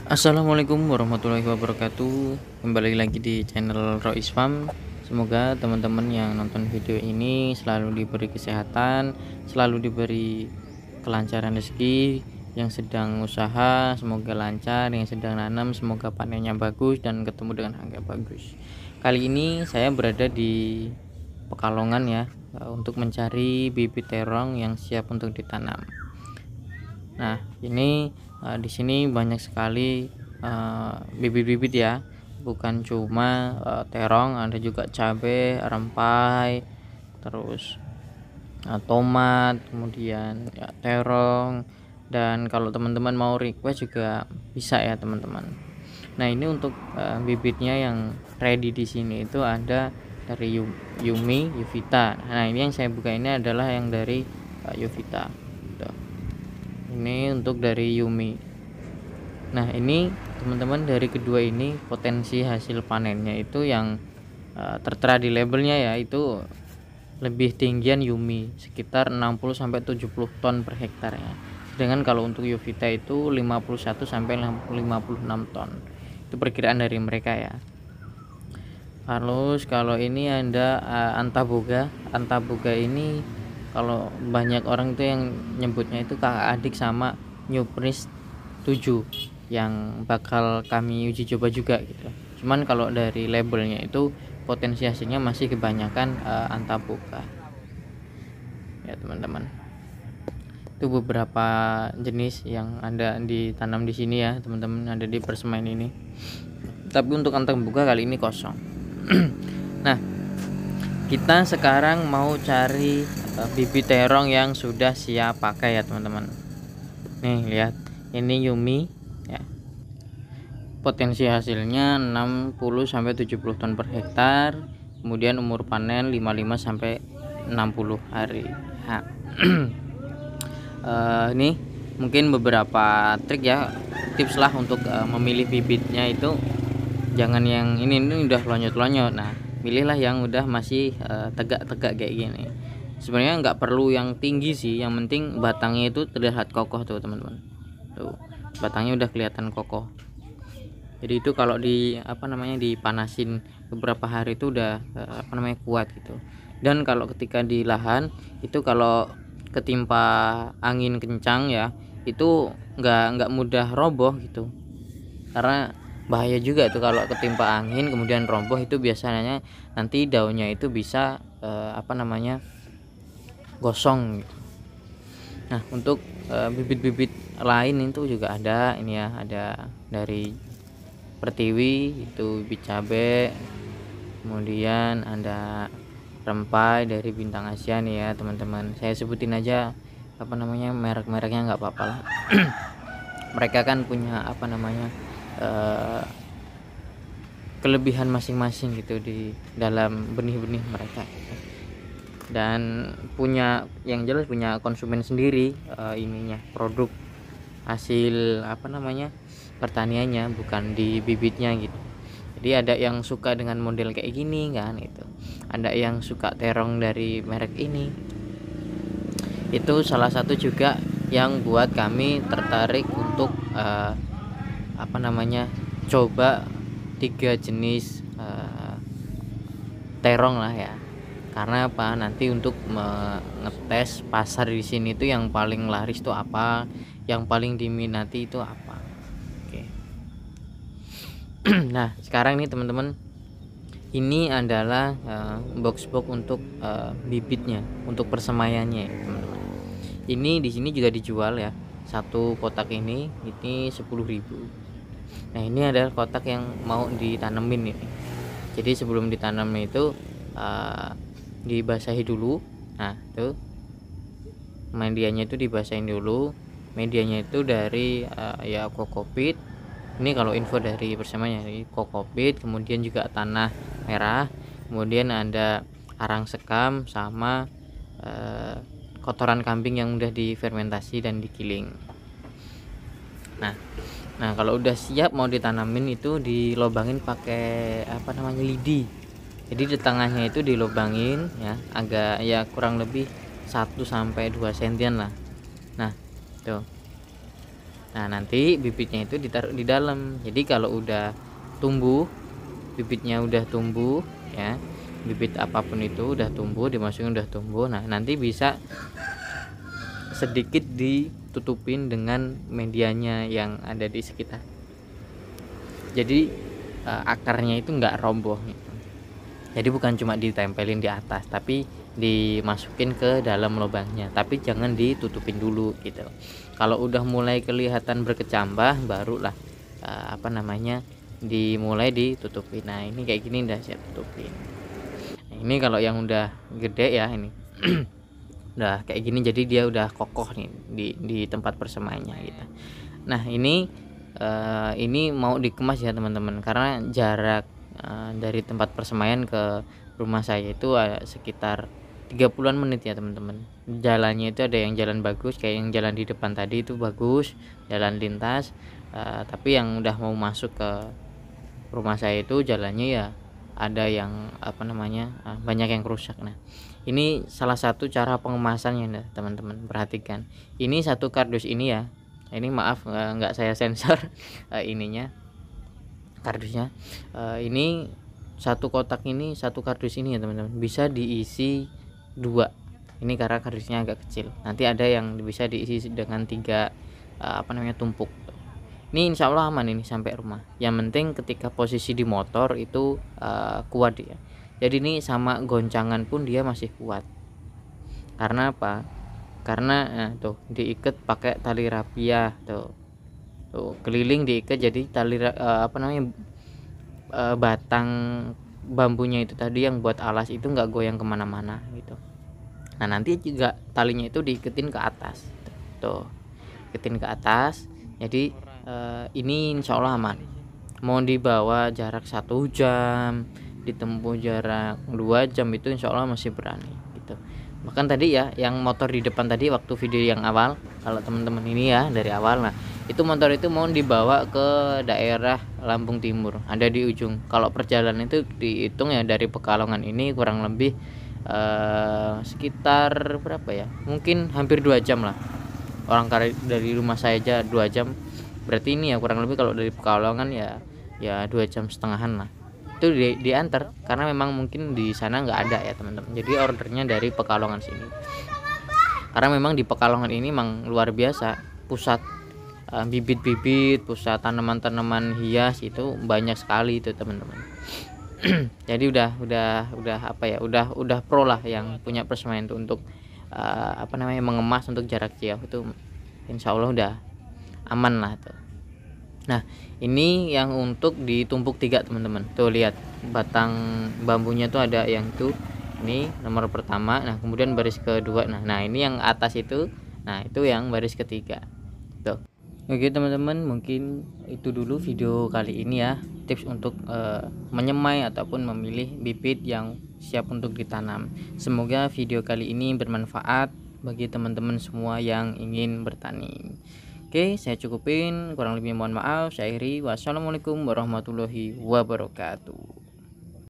Assalamualaikum warahmatullahi wabarakatuh. Kembali lagi di channel Rois Farm. Semoga teman-teman yang nonton video ini selalu diberi kesehatan, selalu diberi kelancaran rezeki. Yang sedang usaha semoga lancar, yang sedang nanam semoga panennya bagus dan ketemu dengan harga bagus. Kali ini saya berada di Pekalongan ya, untuk mencari bibit terong yang siap untuk ditanam. Nah, ini di sini banyak sekali bibit-bibit ya, bukan cuma terong, ada juga cabai, rempai, terus tomat, kemudian ya, terong, dan kalau teman-teman mau request juga bisa ya teman-teman. Nah, ini untuk bibitnya yang ready di sini itu ada dari Yumi, Yuvita. Nah, ini yang saya buka ini adalah yang dari Yuvita. Ini untuk dari Yumi. Nah, ini teman-teman, dari kedua ini potensi hasil panennya itu yang tertera di labelnya ya, itu lebih tinggian Yumi sekitar 60 sampai 70 ton per hektar ya. Sedangkan kalau untuk Yuvita itu 51 sampai 56 ton. Itu perkiraan dari mereka ya. Kalau ini ada Antaboga. Antaboga ini kalau banyak orang itu yang nyebutnya itu kakak adik sama New Prince 7 yang bakal kami uji coba juga gitu. Cuman kalau dari labelnya itu potensi hasilnya masih kebanyakan Antaboga ya teman-teman. Itu beberapa jenis yang ada ditanam di sini ya teman-teman, ada di persemaian ini. Tapi untuk Antaboga kali ini kosong. Nah, kita sekarang mau cari bibit terong yang sudah siap pakai ya teman-teman. Nih lihat, ini Yumi ya. Potensi hasilnya 60 sampai 70 ton per hektar. Kemudian umur panen 55 sampai 60 hari. Nah, ini mungkin beberapa trik ya, tips lah untuk memilih bibitnya itu. Jangan yang ini udah lonjot-lonjot. Nah, pilihlah yang udah masih tegak-tegak kayak gini. Sebenarnya nggak perlu yang tinggi sih, yang penting batangnya itu terlihat kokoh tuh teman-teman. Tuh, batangnya udah kelihatan kokoh. Jadi itu kalau dipanasin beberapa hari itu udah kuat gitu. Dan kalau ketika di lahan itu kalau ketimpa angin kencang ya, itu nggak mudah roboh gitu. Karena bahaya juga itu kalau ketimpa angin kemudian roboh, itu biasanya nanti daunnya itu bisa gosong gitu. Nah, untuk bibit-bibit lain itu juga ada ini ya, ada dari Pertiwi itu bibit cabe, kemudian ada rempai dari Bintang Asia nih ya teman-teman. Saya sebutin aja merek-mereknya nggak apa-apa lah. Mereka kan punya kelebihan masing-masing gitu di dalam benih-benih mereka, dan yang jelas punya konsumen sendiri, produk hasil pertaniannya, bukan di bibitnya gitu. Jadi ada yang suka dengan model kayak gini kan, itu ada yang suka terong dari merek ini. Itu salah satu juga yang buat kami tertarik untuk coba 3 jenis terong lah ya. Karena apa? Nanti untuk mengetes pasar di sini itu yang paling laris itu apa, yang paling diminati itu apa. Oke. Nah, sekarang nih teman-teman, ini adalah box-box untuk bibitnya, untuk persemaiannya ya, teman-teman. Ini di sini juga dijual ya. Satu kotak ini 10.000. Nah, ini adalah kotak yang mau ditanemin ini. Jadi sebelum ditanam itu dibasahi dulu. Nah, tuh medianya itu dibasahin dulu. Medianya itu dari kokopit. Ini kalau info dari persamanya, dari kokopit, kemudian juga tanah merah, kemudian ada arang sekam sama kotoran kambing yang udah difermentasi dan digiling. Nah, kalau udah siap mau ditanamin itu dilobangin pakai lidi. Jadi di tengahnya itu dilobangin ya, agak ya kurang lebih 1 sampai 2 sentian lah. Nah, tuh. Nah nanti bibitnya itu ditaruh di dalam. Jadi kalau udah tumbuh, bibitnya udah tumbuh ya, bibit apapun itu udah tumbuh, dimasukin udah tumbuh, nah nanti bisa sedikit ditutupin dengan medianya yang ada di sekitar. Jadi akarnya itu nggak roboh gitu. Jadi bukan cuma ditempelin di atas, tapi dimasukin ke dalam lubangnya, tapi jangan ditutupin dulu gitu. Kalau udah mulai kelihatan berkecambah, barulah dimulai ditutupin. Nah ini kayak gini udah saya tutupin. Nah, ini kalau yang udah gede ya ini udah kayak gini, jadi dia udah kokoh nih di tempat persemaiannya gitu. Nah ini mau dikemas ya teman-teman, karena jarak dari tempat persemaian ke rumah saya itu sekitar 30-an menit ya teman-teman. Jalannya itu ada yang jalan bagus, kayak yang jalan di depan tadi itu bagus, jalan lintas, tapi yang udah mau masuk ke rumah saya itu jalannya ya ada yang banyak yang rusak. Nah ini salah satu cara pengemasannya ya teman-teman, perhatikan ini satu kardus ini ya, ini maaf nggak saya sensor ininya kardusnya. Ini satu kotak ini, satu kardus ini ya teman-teman, bisa diisi 2. Ini karena kardusnya agak kecil, nanti ada yang bisa diisi dengan 3 tumpuk. Ini insya Allah aman ini sampai rumah. Yang penting ketika posisi di motor itu kuat ya. Jadi ini sama goncangan pun dia masih kuat. Karena apa? Karena tuh diikat pakai tali rapia tuh keliling diikat, jadi tali batang bambunya itu tadi yang buat alas itu nggak goyang kemana-mana gitu. Nah nanti juga talinya itu diiketin ke atas tuh, iketin ke atas. Jadi ini insya Allah aman. Mau dibawa jarak 1 jam, ditempuh jarak 2 jam, itu insya Allah masih berani gitu. Bahkan tadi ya yang motor di depan tadi waktu video yang awal, kalau teman-teman ini ya dari awal, nah itu motor itu mau dibawa ke daerah Lampung Timur, ada di ujung. Kalau perjalanan itu dihitung ya dari Pekalongan ini kurang lebih sekitar berapa ya, mungkin hampir 2 jam lah. Orang dari rumah saya aja 2 jam, berarti ini ya kurang lebih kalau dari Pekalongan ya 2,5 jam lah itu diantar, karena memang mungkin di sana nggak ada ya teman-teman. Jadi ordernya dari Pekalongan sini, karena memang di Pekalongan ini memang luar biasa pusat bibit-bibit, pusat tanaman-tanaman hias itu banyak sekali itu teman-teman. Jadi udah pro lah yang punya persemaian itu untuk mengemas untuk jarak jauh itu, insya Allah udah aman lah tuh. Nah ini yang untuk ditumpuk 3 teman-teman, tuh lihat batang bambunya tuh ada yang tuh, ini nomor pertama, nah kemudian baris kedua, nah ini yang atas itu, nah itu yang baris ketiga tuh. Oke teman-teman, mungkin itu dulu video kali ini ya, tips untuk menyemai ataupun memilih bibit yang siap untuk ditanam. Semoga video kali ini bermanfaat bagi teman-teman semua yang ingin bertani. Oke, saya cukupin, kurang lebih mohon maaf. Saya akhiri, wassalamualaikum warahmatullahi wabarakatuh.